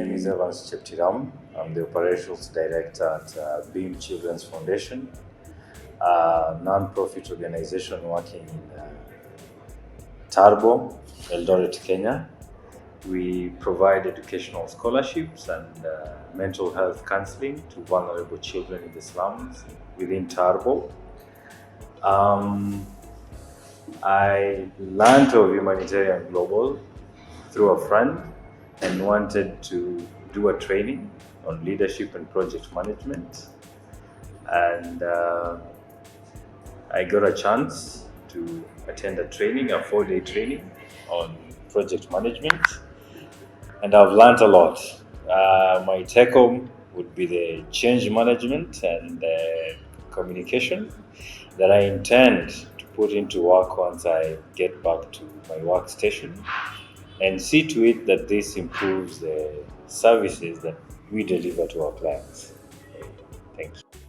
name is Cheptiram. I'm the Operations Director at Beam Children's Foundation, a non-profit organization working in Tarbo, Eldoret, Kenya. We provide educational scholarships and mental health counseling to vulnerable children in the slums within Tarbo. I learned of Humanitarian Global through a friend and wanted to do a training on leadership and project management. And I got a chance to attend a training, a 4-day training on project management. And I've learned a lot. My take home would be the change management and communication that I intend to put into work once I get back to my workstation, and see to it that this improves the services that we deliver to our clients. Thank you.